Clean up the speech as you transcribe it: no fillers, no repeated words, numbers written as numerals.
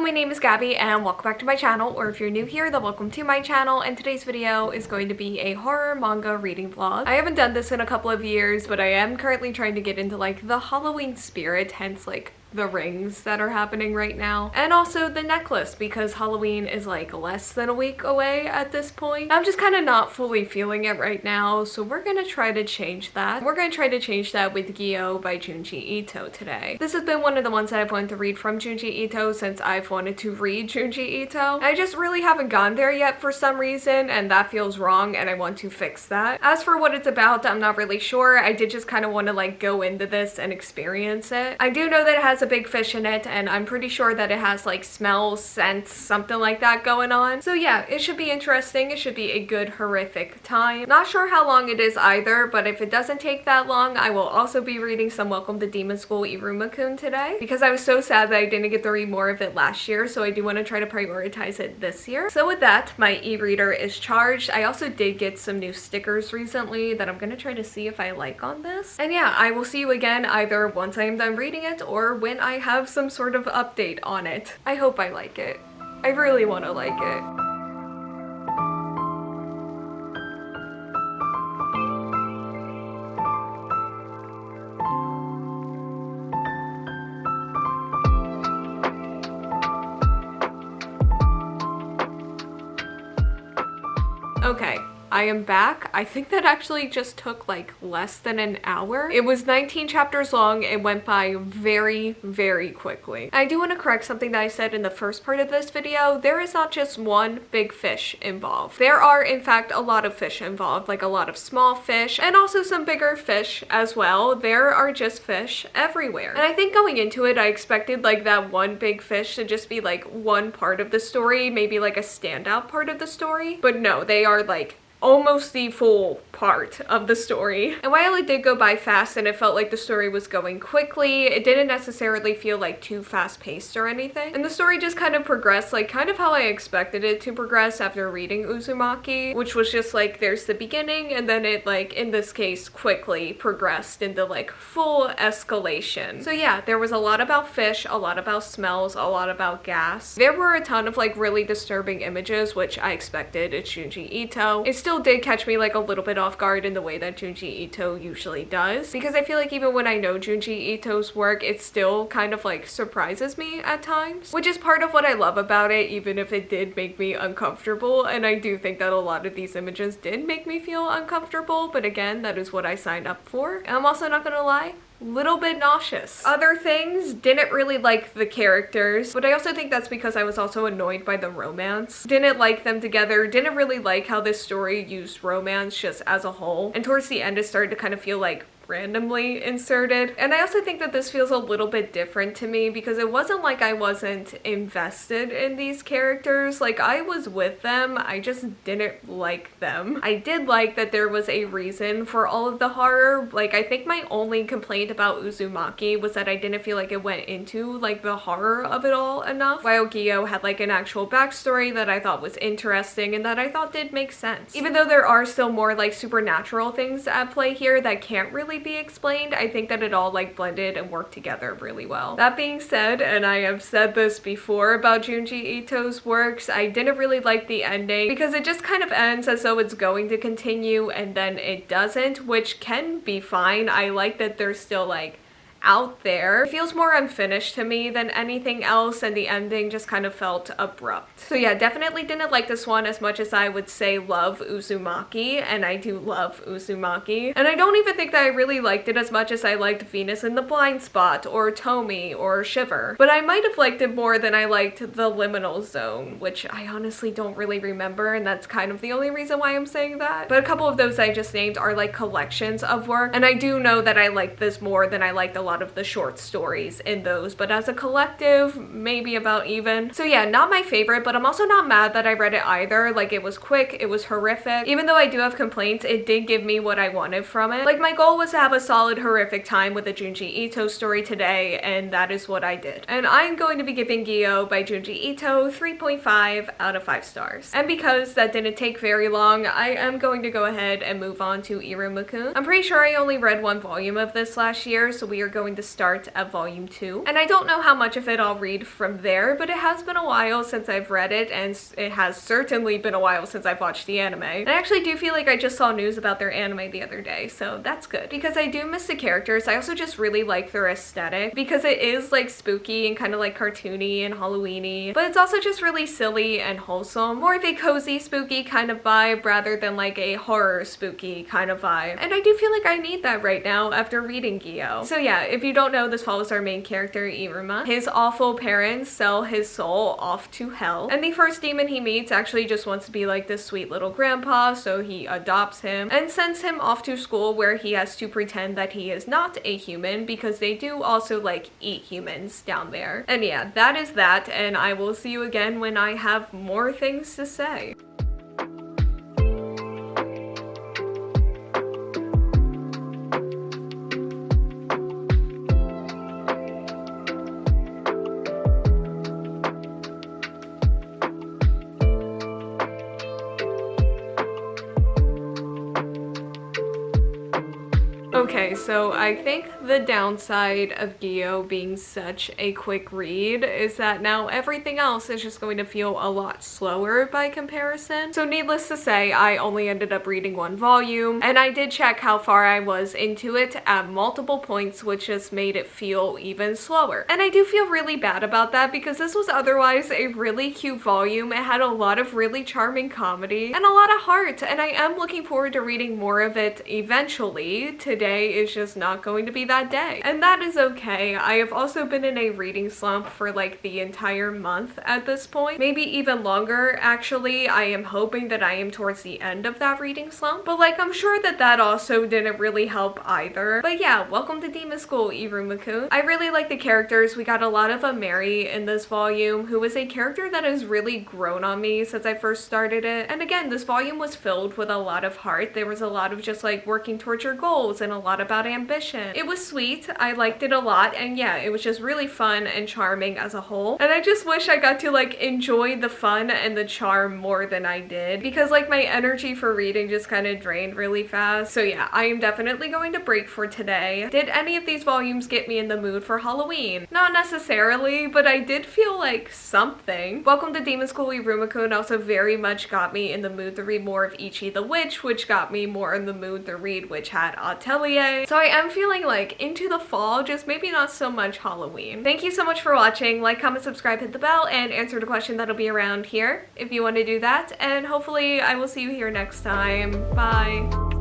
my name is Gabby and welcome back to my channel, or if you're new here, then welcome to my channel, and today's video is going to be a horror manga reading vlog. I haven't done this in a couple of years, but I am currently trying to get into like the Halloween spirit, hence like the rings that are happening right now, and also the necklace because Halloween is like less than a week away at this point. I'm just kind of not fully feeling it right now, so we're gonna try to change that. We're gonna try to change that with Gyo by Junji Ito today. This has been one of the ones that I've wanted to read from Junji Ito since I've wanted to read Junji Ito. I just really haven't gone there yet for some reason, and that feels wrong, and I want to fix that. As for what it's about, I'm not really sure. I did just kind of want to like go into this and experience it. I do know that it has a big fish in it, and I'm pretty sure that it has like smells, scents, something like that going on. So yeah, it should be interesting. It should be a good horrific time. Not sure how long it is either, but if it doesn't take that long, I will also be reading some Welcome to Demon School Iruma-kun today because I was so sad that I didn't get to read more of it last year, so I do want to try to prioritize it this year. So with that, my e-reader is charged. I also did get some new stickers recently that I'm gonna try to see if I like on this. And yeah, I will see you again either once I am done reading it or when I have some sort of update on it. I hope I like it. I really want to like it. Okay, I am back. I think that actually just took like less than an hour. It was 19 chapters long. It went by very, very quickly. I do want to correct something that I said in the first part of this video. There is not just one big fish involved. There are in fact a lot of fish involved, like a lot of small fish and also some bigger fish as well. There are just fish everywhere. And I think going into it, I expected like that one big fish to just be like one part of the story, maybe like a standout part of the story. But no, they are like almost the full part of the story. And while it did go by fast and it felt like the story was going quickly, it didn't necessarily feel like too fast-paced or anything. And the story just kind of progressed like kind of how I expected it to progress after reading Uzumaki, which was just like there's the beginning and then it like in this case quickly progressed into like full escalation. So yeah, there was a lot about fish, a lot about smells, a lot about gas. There were a ton of like really disturbing images, which I expected. It's Junji Ito. It still did catch me like a little bit off guard in the way that Junji Ito usually does, because I feel like even when I know Junji Ito's work, it still kind of like surprises me at times, which is part of what I love about it, even if it did make me uncomfortable. And I do think that a lot of these images did make me feel uncomfortable, but again, that is what I signed up for. And I'm also not gonna lie, little bit nauseous. Other things, didn't really like the characters, but I also think that's because I was also annoyed by the romance. Didn't like them together, didn't really like how this story used romance just as a whole, and towards the end it started to kind of feel like randomly inserted. And I also think that this feels a little bit different to me because it wasn't like I wasn't invested in these characters. Like I was with them, I just didn't like them. I did like that there was a reason for all of the horror. Like I think my only complaint about Uzumaki was that I didn't feel like it went into like the horror of it all enough, while Gyo had like an actual backstory that I thought was interesting and that I thought did make sense. Even though there are still more like supernatural things at play here that can't really be explained, I think that it all like blended and worked together really well. That being said, and I have said this before about Junji Ito's works, I didn't really like the ending because it just kind of ends as though it's going to continue and then it doesn't, which can be fine. I like that there's still like out there. It feels more unfinished to me than anything else, and the ending just kind of felt abrupt. So yeah, definitely didn't like this one as much as I would say love Uzumaki, and I do love Uzumaki. And I don't even think that I really liked it as much as I liked Venus in the Blind Spot or Tomi or Shiver, but I might have liked it more than I liked the Liminal Zone, which I honestly don't really remember, and that's kind of the only reason why I'm saying that. But a couple of those I just named are like collections of work, and I do know that I liked this more than I liked a lot of the short stories in those, but as a collective, maybe about even. So yeah, not my favorite, but I'm also not mad that I read it either. Like it was quick, it was horrific. Even though I do have complaints, it did give me what I wanted from it. Like my goal was to have a solid horrific time with a Junji Ito story today, and that is what I did. And I'm going to be giving Gyo by Junji Ito 3.5 out of 5 stars. And because that didn't take very long, I am going to go ahead and move on to Iruma-kun. I'm pretty sure I only read one volume of this last year, so we are going going to start at volume 2. And I don't know how much of it I'll read from there, but it has been a while since I've read it, and it has certainly been a while since I've watched the anime. And I actually do feel like I just saw news about their anime the other day, so that's good. Because I do miss the characters, I also just really like their aesthetic, because it is like spooky and kind of like cartoony and Halloweeny, but it's also just really silly and wholesome. More of a cozy spooky kind of vibe rather than like a horror spooky kind of vibe. And I do feel like I need that right now after reading Gyo. So yeah, if you don't know, this follows our main character, Iruma. His awful parents sell his soul off to hell, and the first demon he meets actually just wants to be like this sweet little grandpa, so he adopts him and sends him off to school where he has to pretend that he is not a human, because they do also like eat humans down there. And yeah, that is that, and I will see you again when I have more things to say. Okay, so I think the downside of Gyo being such a quick read is that now everything else is just going to feel a lot slower by comparison. So needless to say, I only ended up reading 1 volume, and I did check how far I was into it at multiple points, which just made it feel even slower. And I do feel really bad about that, because this was otherwise a really cute volume. It had a lot of really charming comedy and a lot of heart, and I am looking forward to reading more of it eventually. Today is just not going to be that day, and that is okay. I have also been in a reading slump for like the entire month at this point, maybe even longer actually. I am hoping that I am towards the end of that reading slump, but like I'm sure that that also didn't really help either. But yeah, welcome to Demon School, Iruma-kun. I really like the characters. We got a lot of Mary in this volume, who is a character that has really grown on me since I first started it. And again, this volume was filled with a lot of heart. There was a lot of just like working towards your goals and a lot about ambition. It was sweet. I liked it a lot, and yeah, it was just really fun and charming as a whole. And I just wish I got to like enjoy the fun and the charm more than I did, because like my energy for reading just kind of drained really fast. So yeah, I am definitely going to break for today. Did any of these volumes get me in the mood for Halloween? Not necessarily, but I did feel like something. Welcome to Demon School, Iruma-kun also very much got me in the mood to read more of Ichi the Witch, which got me more in the mood to read Witch Hat Atelier. So I am feeling like into the fall, just maybe not so much Halloween. Thank you so much for watching. Like, comment, subscribe, hit the bell, and answer the question that'll be around here if you want to do that. And hopefully I will see you here next time. Bye.